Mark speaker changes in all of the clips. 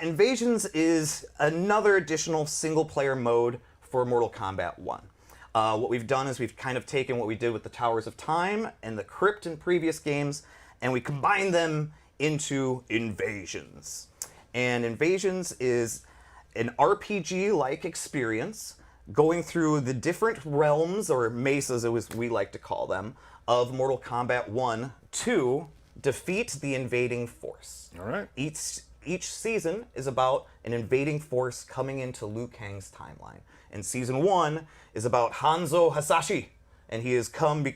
Speaker 1: Invasions is another additional single-player mode for Mortal Kombat 1. What we've done is we've kind of taken what we did with the Towers of Time and the Crypt in previous games, and we combined them into Invasions. And Invasions is an RPG-like experience going through the different realms, or mesas as we like to call them, of Mortal Kombat 1 to defeat the invading force.
Speaker 2: All right.
Speaker 1: Each season is about an invading force coming into Liu Kang's timeline. And season 1 is about Hanzo Hasashi, and he has come.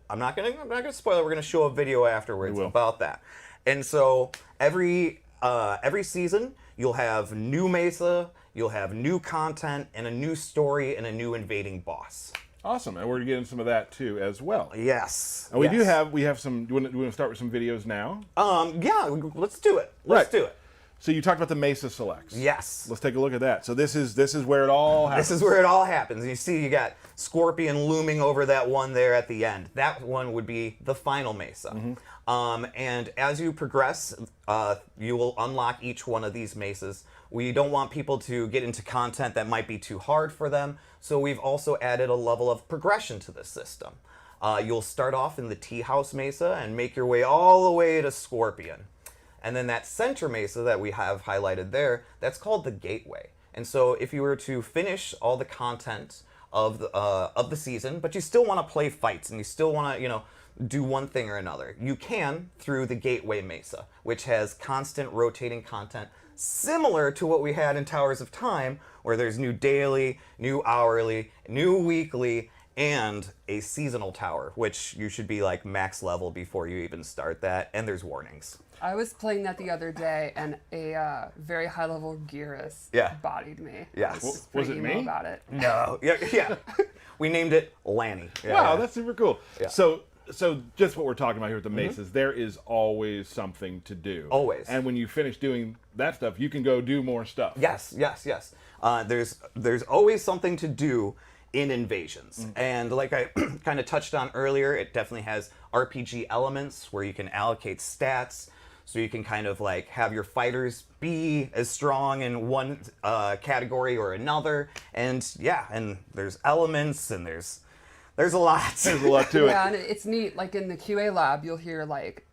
Speaker 1: I'm not gonna spoil it. We're gonna show a video afterwards about that. And so every season you'll have new mesa, you'll have new content, and a new story, and a new invading boss.
Speaker 2: Awesome, and we're gonna get into some of that too as well.
Speaker 1: Yes.
Speaker 2: And we have some. Do you want to start with some videos now?
Speaker 1: Yeah, let's do it. Let's do it.
Speaker 2: So you talked about the mesa selects.
Speaker 1: Yes.
Speaker 2: Let's take a look at that. So this is where it all happens.
Speaker 1: This is where it all happens. And you see you got Scorpion looming over that one there at the end. That one would be the final mesa. Mm-hmm. And as you progress, you will unlock each one of these mesas. We don't want people to get into content that might be too hard for them, so we've also added a level of progression to the system. You'll start off in the Tea House Mesa and make your way all the way to Scorpion. And then that center mesa that we have highlighted there, that's called the Gateway. And so if you were to finish all the content of the season, but you still want to play fights and you still want to, do one thing or another, you can through the Gateway Mesa, which has constant rotating content similar to what we had in Towers of Time, where there's new daily, new hourly, new weekly, and a seasonal tower, which you should be like max level before you even start that, and there's warnings.
Speaker 3: I was playing that the other day, and a very high-level Gearus bodied me.
Speaker 1: Yeah.
Speaker 2: Was it me?
Speaker 3: About it.
Speaker 1: No. Yeah. We named it Lanny.
Speaker 2: Wow, that's super cool.
Speaker 1: Yeah.
Speaker 2: So just what we're talking about here with the mesas, there is always something to do.
Speaker 1: Always.
Speaker 2: And when you finish doing that stuff, you can go do more stuff.
Speaker 1: Yes. There's always something to do in Invasions. And like I kind of touched on earlier, it definitely has RPG elements where you can allocate stats, so you can kind of like have your fighters be as strong in one category or another. And and there's elements, and there's a lot.
Speaker 2: There's a lot to it.
Speaker 3: Yeah, and it's neat. Like in the QA lab, you'll hear like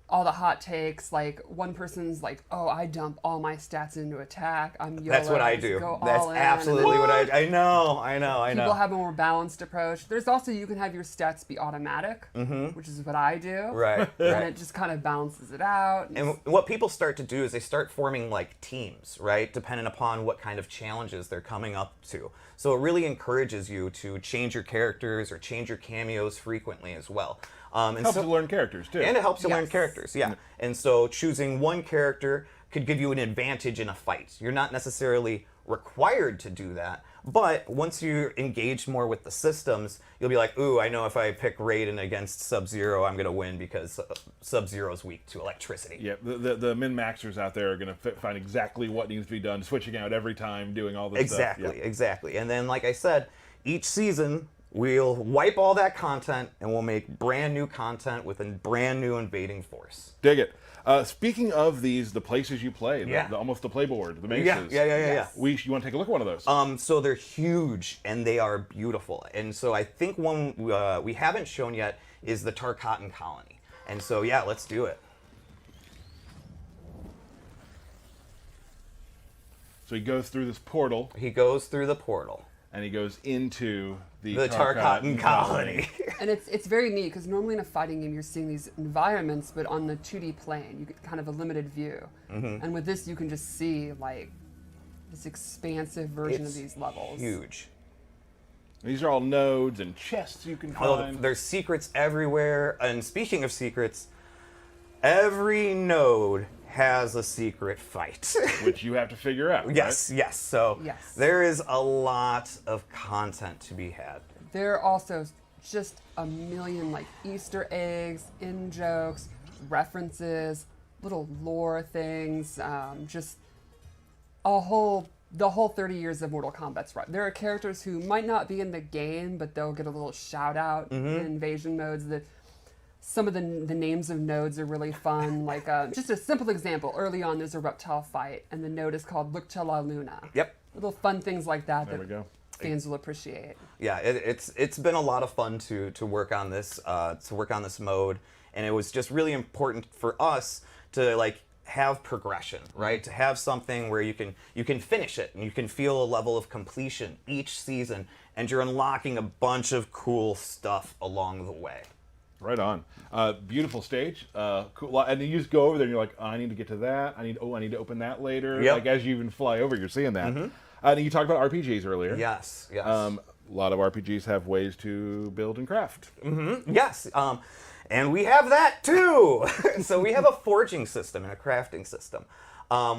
Speaker 3: all the hot takes. Like one person's like, "Oh, I dump all my stats into attack. I'm YOLO.
Speaker 1: That's what I do. That's
Speaker 3: all
Speaker 1: absolutely what I know.
Speaker 3: People have a more balanced approach. There's also, you can have your stats be automatic, which is what I do.
Speaker 1: Right.
Speaker 3: And it just kind of balances it out.
Speaker 1: And what people start to do is they start forming like teams, right? Depending upon what kind of challenges they're coming up to. So it really encourages you to change your characters or change your cameos frequently as well. And
Speaker 2: helps you learn characters too.
Speaker 1: And it helps you learn characters, yeah. And so choosing one character could give you an advantage in a fight. You're not necessarily required to do that, but once you're engaged more with the systems, you'll be like, ooh, I know if I pick Raiden against Sub-Zero, I'm going to win because Sub-Zero's weak to electricity.
Speaker 2: Yeah, the min-maxers out there are going to find exactly what needs to be done, switching out every time, doing all this stuff.
Speaker 1: Exactly. And then, like I said, each season, we'll wipe all that content and we'll make brand new content with a brand new invading force.
Speaker 2: Dig it. Speaking of these, the places you play, almost the playboard, the mesas.
Speaker 1: Yeah.
Speaker 2: You want to take a look at one of those?
Speaker 1: So they're huge and they are beautiful. And so I think one we haven't shown yet is the Tarkatan Colony. And so let's do it.
Speaker 2: So he goes through this portal.
Speaker 1: And
Speaker 2: he goes into the
Speaker 1: Tarkatan Colony.
Speaker 3: And it's very neat, because normally in a fighting game you're seeing these environments, but on the 2D plane, you get kind of a limited view. And with this, you can just see like this expansive version of these levels.
Speaker 1: Huge.
Speaker 2: These are all nodes and chests you can find.
Speaker 1: There's secrets everywhere. And speaking of secrets, every node has a secret fight.
Speaker 2: Which you have to figure out.
Speaker 1: Yes. So there is a lot of content to be had.
Speaker 3: There are also just a million like Easter eggs, in-jokes, references, little lore things, just the whole 30 years of Mortal Kombat's run. There are characters who might not be in the game, but they'll get a little shout out in invasion modes. That some of the names of nodes are really fun. Like just a simple example. Early on, there's a reptile fight, and the node is called Look to la Luna.
Speaker 1: Yep.
Speaker 3: Little fun things like that
Speaker 2: There we go.
Speaker 3: fans will appreciate.
Speaker 1: Yeah, it's been a lot of fun to work on this mode, and it was just really important for us to like have progression, right? To have something where you can finish it and you can feel a level of completion each season, and you're unlocking a bunch of cool stuff along the way.
Speaker 2: Right on. Beautiful stage. Cool. And you just go over there and you're like, oh, I need to get to that. I need to open that later.
Speaker 1: Yep.
Speaker 2: Like as you even fly over, you're seeing that. And you talked about RPGs earlier.
Speaker 1: Yes, yes.
Speaker 2: A lot of RPGs have ways to build and craft.
Speaker 1: Yes, and we have that too. So we have a forging system and a crafting system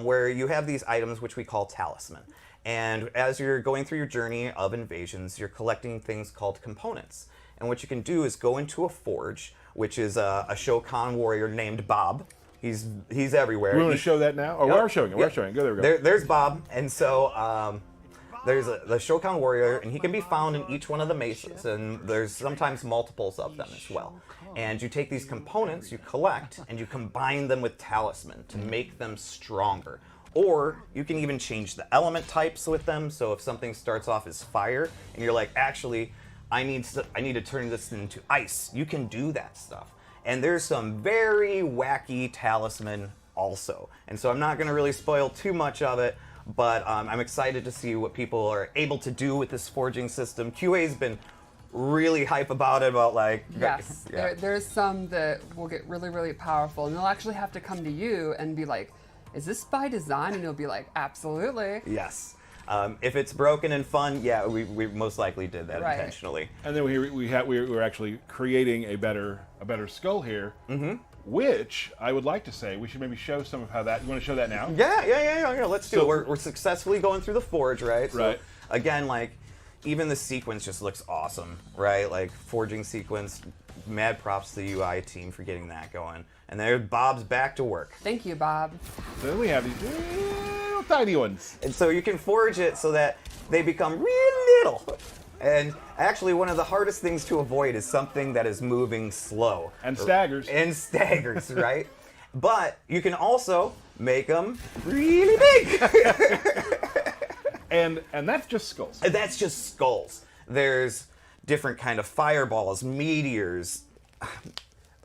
Speaker 1: where you have these items which we call talisman. And as you're going through your journey of invasions, you're collecting things called components. And what you can do is go into a forge, which is a Shokan warrior named Bob. He's everywhere.
Speaker 2: We want to show that now? Oh, we are showing it. We're
Speaker 1: Yep.
Speaker 2: showing it. There we go.
Speaker 1: There's Bob, and so there's the Shokan warrior, and he can be found in each one of the mesas, and there's sometimes multiples of them as well. And you take these components, you collect, and you combine them with talisman to make them stronger. Or you can even change the element types with them. So if something starts off as fire, and you're like, actually, I need to turn this into ice, you can do that stuff. And there's some very wacky talisman also. And so I'm not going to really spoil too much of it, but I'm excited to see what people are able to do with this forging system. QA's been really hype about it, about like...
Speaker 3: Yes,
Speaker 1: yeah.
Speaker 3: there's some that will get really, really powerful, and they'll actually have to come to you and be like, is this by design? And you'll be like, absolutely.
Speaker 1: Yes. If it's broken and fun, yeah, we most likely did that
Speaker 3: Right.
Speaker 1: intentionally.
Speaker 2: And then we're actually creating a better skull here, which I would like to say we should maybe show some of how that. You want to show that now?
Speaker 1: Yeah. Let's do
Speaker 2: So-
Speaker 1: it. We're successfully going through the forge, right? So,
Speaker 2: Right.
Speaker 1: again, like, even the sequence just looks awesome, right? Like, forging sequence, mad props to the UI team for getting that going. And there, Bob's back to work.
Speaker 3: Thank you, Bob.
Speaker 2: So then we have these little tiny ones.
Speaker 1: And so you can forge it so that they become real little. And actually, one of the hardest things to avoid is something that is moving slow.
Speaker 2: And staggers.
Speaker 1: And staggers, right? But you can also make them really big.
Speaker 2: And that's just skulls.
Speaker 1: And that's just skulls. There's different kind of fireballs, meteors,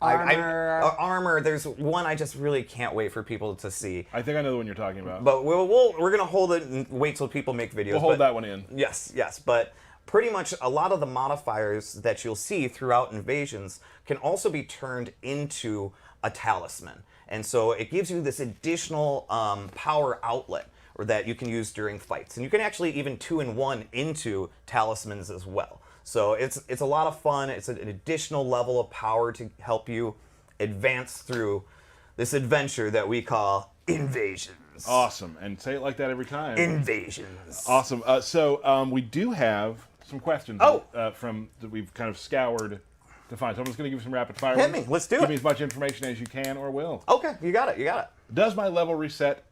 Speaker 3: Armor.
Speaker 1: armor. There's one I just really can't wait for people to see.
Speaker 2: I think I know the one you're talking about.
Speaker 1: But we're gonna hold it and wait till people make videos.
Speaker 2: We'll hold
Speaker 1: but-
Speaker 2: that one in.
Speaker 1: Yes. But pretty much a lot of the modifiers that you'll see throughout invasions can also be turned into a talisman. And so it gives you this additional power outlet or that you can use during fights. And you can actually even 2-in-1 into talismans as well. So it's a lot of fun. It's an additional level of power to help you advance through this adventure that we call invasions.
Speaker 2: Awesome. And say it like that every time.
Speaker 1: Invasions.
Speaker 2: Awesome. So we do have some questions from that we've kind of scoured to find. So I'm just going to give you some rapid fire.
Speaker 1: Hit
Speaker 2: ones.
Speaker 1: me. Let's do
Speaker 2: Give
Speaker 1: it.
Speaker 2: me as much information as you can or will.
Speaker 1: Okay, you got it.
Speaker 2: Does my level reset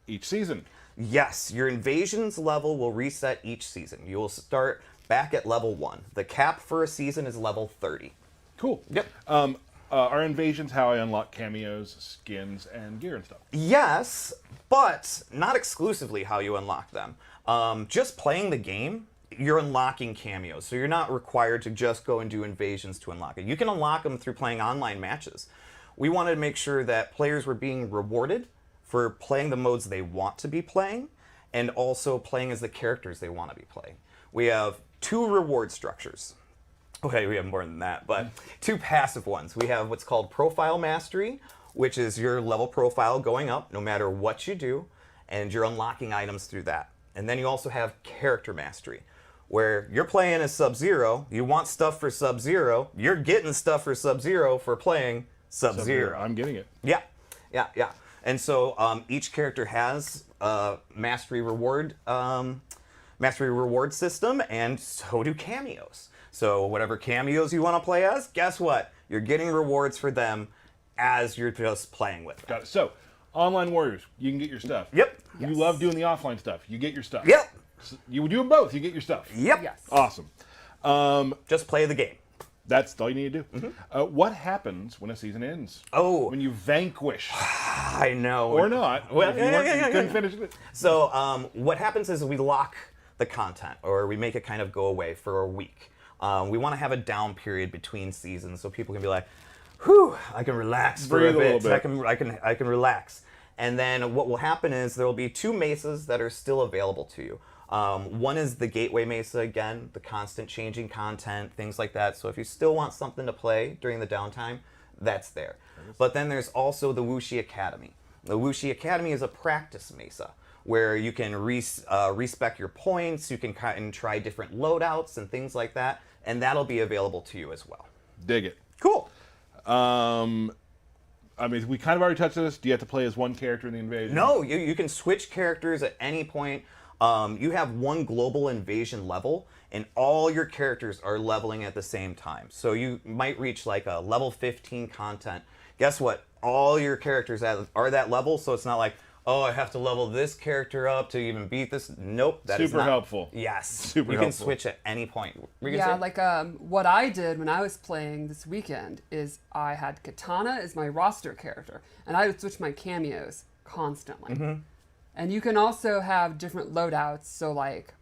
Speaker 2: each season?
Speaker 1: Yes, your invasions level will reset each season. You will start back at level 1. The cap for a season is level 30.
Speaker 2: Cool.
Speaker 1: Yep.
Speaker 2: Are invasions how I unlock cameos, skins, and gear and stuff?
Speaker 1: Yes, but not exclusively how you unlock them. Just playing the game, you're unlocking cameos, so you're not required to just go and do invasions to unlock it. You can unlock them through playing online matches. We wanted to make sure that players were being rewarded for playing the modes they want to be playing, and also playing as the characters they want to be playing. We have 2 reward structures. Okay, we have more than that, but 2 passive ones. We have what's called Profile Mastery, which is your level profile going up no matter what you do, and you're unlocking items through that. And then you also have Character Mastery, where you're playing as Sub-Zero, you want stuff for Sub-Zero, you're getting stuff for Sub-Zero for playing Sub-Zero.
Speaker 2: I'm getting it.
Speaker 1: Yeah. And so each character has a mastery reward system, and so do cameos. So whatever cameos you want to play as, guess what? You're getting rewards for them as you're just playing with them.
Speaker 2: Got it. So, online warriors, you can get your stuff.
Speaker 1: Yep.
Speaker 2: You love doing the offline stuff. You get your stuff.
Speaker 1: Yep.
Speaker 2: You do them both. You get your stuff.
Speaker 1: Yep.
Speaker 3: Yes.
Speaker 2: Awesome.
Speaker 1: Just play the game.
Speaker 2: That's all you need to do. What happens when a season ends?
Speaker 1: Oh.
Speaker 2: When you vanquish.
Speaker 1: I know.
Speaker 2: Or not.
Speaker 1: Well,
Speaker 2: if you couldn't finish it.
Speaker 1: So what happens is we lock the content, or we make it kind of go away for a week. We want to have a down period between seasons so people can be like, whew, I can relax for
Speaker 2: Breathe
Speaker 1: a
Speaker 2: a little
Speaker 1: bit.
Speaker 2: bit.
Speaker 1: I can relax. And then what will happen is there will be 2 mesas that are still available to you. One is the Gateway Mesa, again, the constant changing content, things like that. So if you still want something to play during the downtime, that's there. But then there's also the Wuxi Academy. The Wuxi Academy is a practice mesa where you can respec your points, you can try different loadouts and things like that, and that'll be available to you as well.
Speaker 2: Dig it.
Speaker 1: Cool.
Speaker 2: I mean, we kind of already touched on this. Do you have to play as one character in the invasion?
Speaker 1: No, you can switch characters at any point. You have one global invasion level, and all your characters are leveling at the same time. So you might reach like a level 15 content. Guess what? All your characters are that level, so it's not like, oh, I have to level this character up to even beat this. Nope, that is
Speaker 2: Super
Speaker 1: not
Speaker 2: helpful.
Speaker 1: Yes,
Speaker 2: Super
Speaker 1: you can
Speaker 2: helpful.
Speaker 1: switch at any point. Were you
Speaker 3: Yeah,
Speaker 1: gonna say?
Speaker 3: like what I did when I was playing this weekend is I had Katana as my roster character, and I would switch my cameos constantly. And you can also have different loadouts. So like,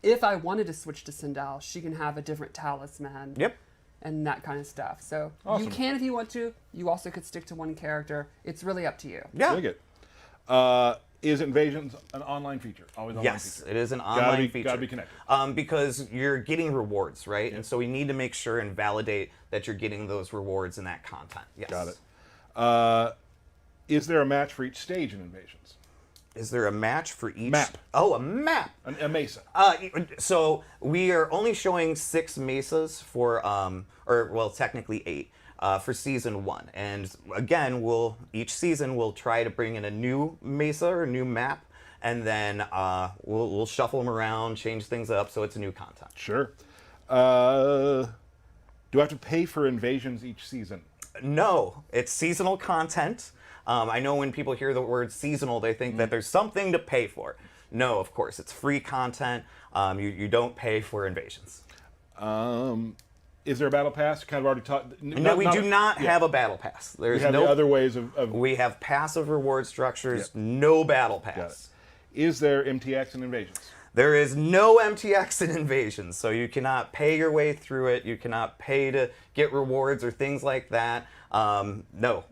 Speaker 3: if I wanted to switch to Sindel, she can have a different talisman.
Speaker 1: Yep.
Speaker 3: And that kind of stuff. So
Speaker 2: Awesome.
Speaker 3: you can if you want to. You also could stick to one character. It's really up to you.
Speaker 1: Yeah.
Speaker 2: Dig it. Is Invasions an online feature? Always online
Speaker 1: Yes,
Speaker 2: feature?
Speaker 1: it is an online feature.
Speaker 2: Gotta be connected.
Speaker 1: Because you're getting rewards, right? And so we need to make sure and validate that you're getting those rewards in that content. Yes.
Speaker 2: Got it. Is there a match for each stage in Invasions?
Speaker 1: Is there a match for each
Speaker 2: Map.
Speaker 1: Oh, a map.
Speaker 2: A mesa.
Speaker 1: So we are only showing 6 mesas for, or well, technically 8 for season 1. And again, each season we'll try to bring in a new mesa or new map, and then we'll shuffle them around, change things up, so it's new content.
Speaker 2: Sure. Do I have to pay for Invasions each season?
Speaker 1: No, it's seasonal content. I know when people hear the word seasonal, they think that there's something to pay for. No, of course, it's free content. You don't pay for Invasions.
Speaker 2: Is there a battle pass? Kind of already talked.
Speaker 1: No, we do not have a battle pass.
Speaker 2: We
Speaker 1: There's
Speaker 2: have
Speaker 1: no
Speaker 2: the other ways of.
Speaker 1: We have passive reward structures,
Speaker 2: Yep.
Speaker 1: no battle
Speaker 2: Got it.
Speaker 1: pass.
Speaker 2: Is there MTX in Invasions?
Speaker 1: There is no MTX in Invasions, so you cannot pay your way through it. You cannot pay to get rewards or things like that. No.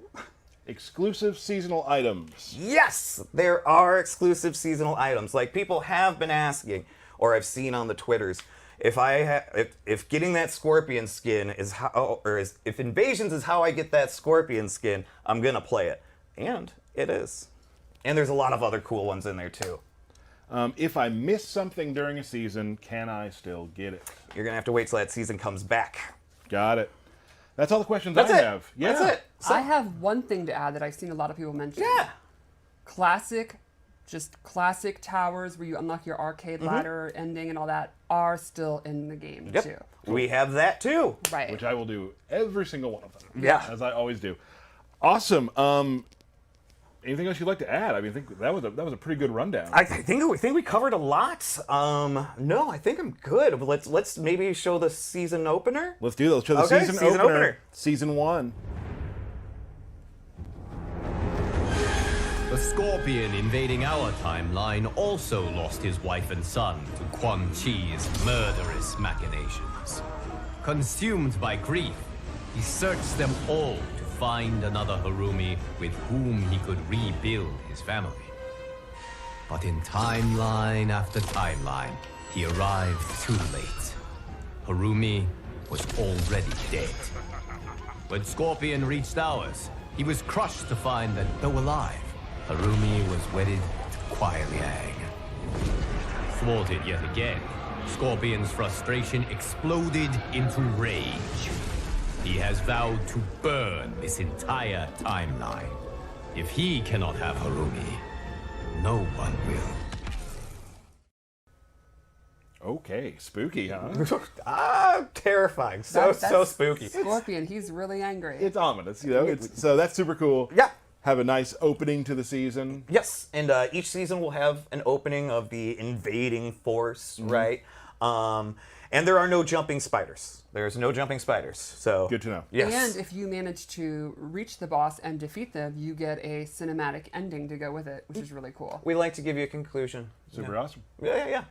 Speaker 2: Exclusive seasonal items.
Speaker 1: Yes, there are exclusive seasonal items. Like people have been asking, or I've seen on the Twitters, if getting that scorpion skin is how, or if Invasions is how I get that scorpion skin, I'm gonna play it, and it is. And there's a lot of other cool ones in there too.
Speaker 2: If I miss something during a season, can I still get it?
Speaker 1: You're gonna have to wait till that season comes back.
Speaker 2: Got it. That's all the questions
Speaker 1: That's
Speaker 2: I
Speaker 1: it.
Speaker 2: have. Yeah.
Speaker 1: That's it. So,
Speaker 3: I have one thing to add that I've seen a lot of people mention.
Speaker 1: yeah.
Speaker 3: Classic towers where you unlock your arcade ladder ending and all that are still in the game
Speaker 1: Yep.
Speaker 3: too.
Speaker 1: We have that too.
Speaker 3: Right.
Speaker 2: Which I will do every single one of them.
Speaker 1: Yeah.
Speaker 2: As I always do. Awesome. Anything else you'd like to add? I mean, I think that was a pretty good rundown.
Speaker 1: I think we covered a lot. No, I think I'm good. Let's maybe show the season opener.
Speaker 2: Let's do that. Let's show the
Speaker 1: Okay,
Speaker 2: season
Speaker 1: season
Speaker 2: opener.
Speaker 1: opener.
Speaker 2: Season 1.
Speaker 4: The Scorpion invading our timeline also lost his wife and son to Quan Chi's murderous machinations. Consumed by grief, he searched them all to find another Harumi with whom he could rebuild his family. But in timeline after timeline, he arrived too late. Harumi was already dead. When Scorpion reached ours, he was crushed to find that, though alive, Harumi was wedded to Kuai Liang. Thwarted yet again, Scorpion's frustration exploded into rage. He has vowed to burn this entire timeline. If he cannot have Harumi, no one will.
Speaker 2: Okay. Spooky, huh?
Speaker 1: Terrifying. So
Speaker 3: That's
Speaker 1: spooky.
Speaker 3: Scorpion, he's really angry.
Speaker 2: It's ominous, you know. So that's super cool.
Speaker 1: Yeah.
Speaker 2: Have a nice opening to the season.
Speaker 1: Yes, and each season will have an opening of the invading force, right? And there are no jumping spiders. There's no jumping spiders. So
Speaker 2: Good to know.
Speaker 1: Yes.
Speaker 3: And if you manage to reach the boss and defeat them, you get a cinematic ending to go with it, which is really cool.
Speaker 1: We like to give you a conclusion.
Speaker 2: Super awesome.
Speaker 1: Yeah, yeah, yeah.